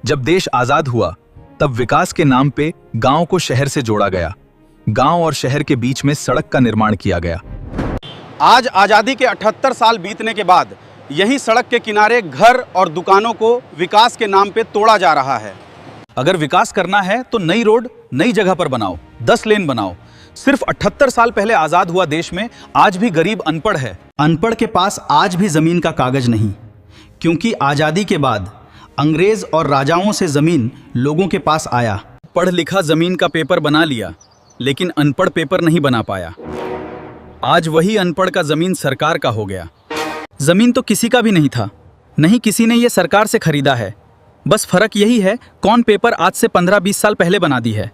जब देश आजाद हुआ तब विकास के नाम पे गांव को शहर से जोड़ा गया। गांव और शहर के बीच में सड़क का निर्माण किया गया। आज आज़ादी के 78 साल बीतने के बाद यही सड़क के किनारे घर और दुकानों को विकास के नाम पे तोड़ा जा रहा है। अगर विकास करना है तो नई रोड नई जगह पर बनाओ, 10 लेन बनाओ। सिर्फ 78 साल पहले आज़ाद हुआ देश में आज भी गरीब अनपढ़ है। अनपढ़ के पास आज भी ज़मीन का कागज नहीं, क्योंकि आज़ादी के बाद अंग्रेज और राजाओं से ज़मीन लोगों के पास आया। पढ़ लिखा ज़मीन का पेपर बना लिया, लेकिन अनपढ़ पेपर नहीं बना पाया। आज वही अनपढ़ का ज़मीन सरकार का हो गया। ज़मीन तो किसी का भी नहीं था, नहीं किसी ने ये सरकार से खरीदा है। बस फर्क यही है कौन पेपर आज से 15-20 साल पहले बना दी है।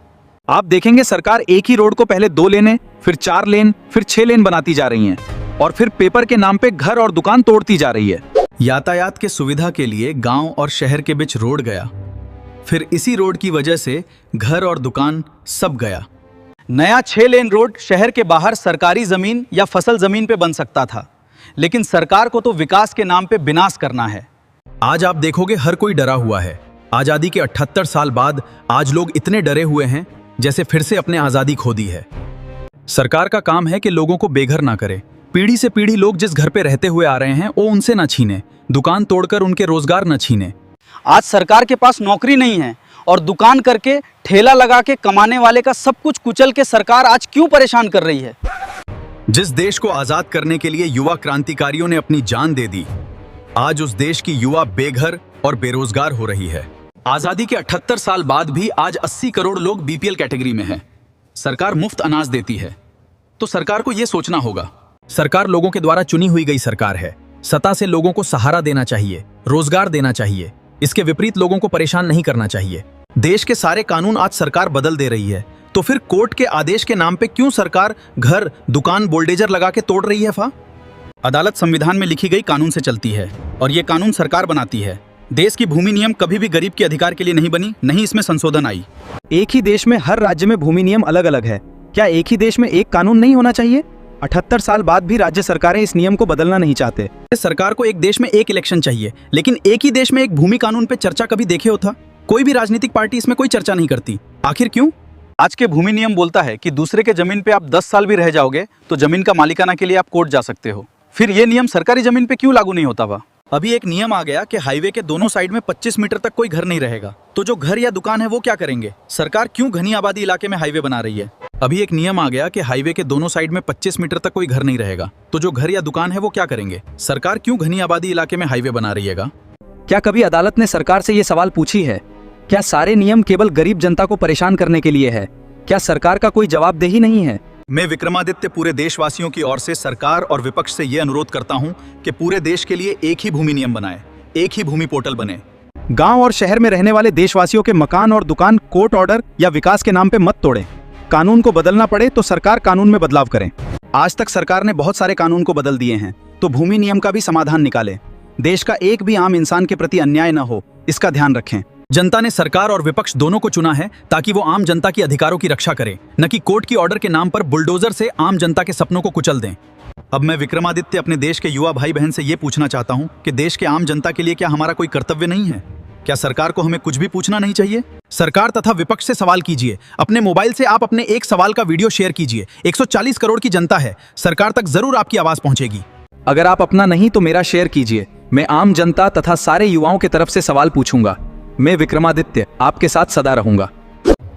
आप देखेंगे सरकार एक ही रोड को पहले 2 लेने, फिर 4 लेन, फिर 6 लेन बनाती जा रही है और फिर पेपर के नाम पे घर और दुकान तोड़ती जा रही है। यातायात के सुविधा के लिए गांव और शहर के बीच रोड गया, फिर इसी रोड की वजह से घर और दुकान सब गया। नया 6 लेन रोड शहर के बाहर सरकारी जमीन या फसल जमीन पे बन सकता था, लेकिन सरकार को तो विकास के नाम पे विनाश करना है। आज आप देखोगे हर कोई डरा हुआ है। आजादी के 78 साल बाद आज लोग इतने डरे हुए हैं जैसे फिर से अपने आजादी खो दी है। सरकार का काम है कि लोगों को बेघर ना करे। पीढ़ी से पीढ़ी लोग जिस घर पे रहते हुए आ रहे हैं वो उनसे ना छीने, दुकान तोड़कर उनके रोजगार न छीने। आज सरकार के पास नौकरी नहीं है और दुकान करके ठेला लगा के कमाने वाले का सब कुछ कुचल के सरकार आज क्यों परेशान कर रही है। जिस देश को आजाद करने के लिए युवा क्रांतिकारियों ने अपनी जान दे दी, आज उस देश की युवा बेघर और बेरोजगार हो रही है। आजादी के 78 साल बाद भी आज 80 करोड़ लोग बीपीएल कैटेगरी में हैं। सरकार मुफ्त अनाज देती है, तो सरकार को यह सोचना होगा, सरकार लोगों के द्वारा चुनी हुई गई सरकार है। सत्ता से लोगों को सहारा देना चाहिए, रोजगार देना चाहिए। इसके विपरीत लोगों को परेशान नहीं करना चाहिए। देश के सारे कानून आज सरकार बदल दे रही है, तो फिर कोर्ट के आदेश के नाम पे क्यों सरकार घर दुकान बुलडोजर लगा के तोड़ रही है? अदालत संविधान में लिखी गई कानून से चलती है और ये कानून सरकार बनाती है। देश की भूमि नियम कभी भी गरीब के अधिकार के लिए नहीं बनी, नहीं इसमें संशोधन आई। एक ही देश में हर राज्य में भूमि नियम अलग अलग है। क्या एक ही देश में एक कानून नहीं होना चाहिए? 78 साल बाद भी राज्य सरकारें इस नियम को बदलना नहीं चाहते। सरकार को एक देश में एक इलेक्शन चाहिए, लेकिन एक ही देश में एक भूमि कानून पे चर्चा कभी देखे हो था? कोई भी राजनीतिक पार्टी इसमें कोई चर्चा नहीं करती। आखिर क्यों? आज के भूमि नियम बोलता है कि दूसरे के जमीन पे आप 10 साल भी रह जाओगे तो जमीन का मालिकाना के लिए आप कोर्ट जा सकते हो। फिर ये नियम सरकारी जमीन पे क्यों लागू नहीं होता हुआ? अभी एक नियम आ गया कि हाईवे के दोनों साइड में 25 मीटर तक कोई घर नहीं रहेगा, तो जो घर या दुकान है वो क्या करेंगे? सरकार क्यों घनी आबादी इलाके में हाईवे बना रही है? अभी एक नियम आ गया कि हाईवे के दोनों साइड में 25 मीटर तक कोई घर नहीं रहेगा, तो जो घर या दुकान है वो क्या करेंगे? सरकार क्यों घनी आबादी इलाके में हाईवे बना रही है? क्या कभी अदालत ने सरकार से ये सवाल पूछी है, क्या सारे नियम केवल गरीब जनता को परेशान करने के लिए है? क्या सरकार का कोई जवाबदेही नहीं है? मैं विक्रमादित्य पूरे देशवासियों की ओर से सरकार और विपक्ष से यह अनुरोध करता हूं कि पूरे देश के लिए एक ही भूमि नियम बनाए, एक ही भूमि पोर्टल बने। गांव और शहर में रहने वाले देशवासियों के मकान और दुकान कोर्ट ऑर्डर या विकास के नाम पे मत तोड़ें। कानून को बदलना पड़े तो सरकार कानून में बदलाव करें। आज तक सरकार ने बहुत सारे कानून को बदल दिए हैं, तो भूमि नियम का भी समाधान निकालें। देश का एक भी आम इंसान के प्रति अन्याय न हो, इसका ध्यान रखें। जनता ने सरकार और विपक्ष दोनों को चुना है ताकि वो आम जनता की अधिकारों की रक्षा करे, न कि कोर्ट की ऑर्डर के नाम पर बुलडोजर से आम जनता के सपनों को कुचल दें। अब मैं विक्रमादित्य अपने देश के युवा भाई बहन से ये पूछना चाहता हूँ कि देश के आम जनता के लिए क्या हमारा कोई कर्तव्य नहीं है? क्या सरकार को हमें कुछ भी पूछना नहीं चाहिए? सरकार तथा विपक्ष से सवाल कीजिए। अपने मोबाइल से आप अपने एक सवाल का वीडियो शेयर कीजिए। 140 करोड़ की जनता है, सरकार तक जरूर आपकी आवाज पहुंचेगी। अगर आप अपना नहीं तो मेरा शेयर कीजिए। मैं आम जनता तथा सारे युवाओं की तरफ से सवाल पूछूंगा। मैं विक्रमादित्य आपके साथ सदा रहूंगा।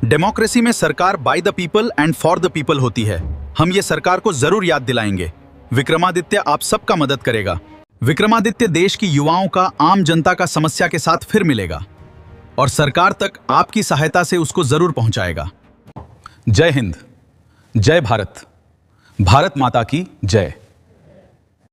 डेमोक्रेसी में सरकार by the people and for the people होती है। हम ये सरकार को जरूर याद दिलाएंगे। विक्रमादित्य आप सबका मदद करेगा। विक्रमादित्य देश की युवाओं का आम जनता का समस्या के साथ फिर मिलेगा और सरकार तक आपकी सहायता से उसको जरूर पहुंचाएगा। जय हिंद, जय भारत, भारत माता की जय।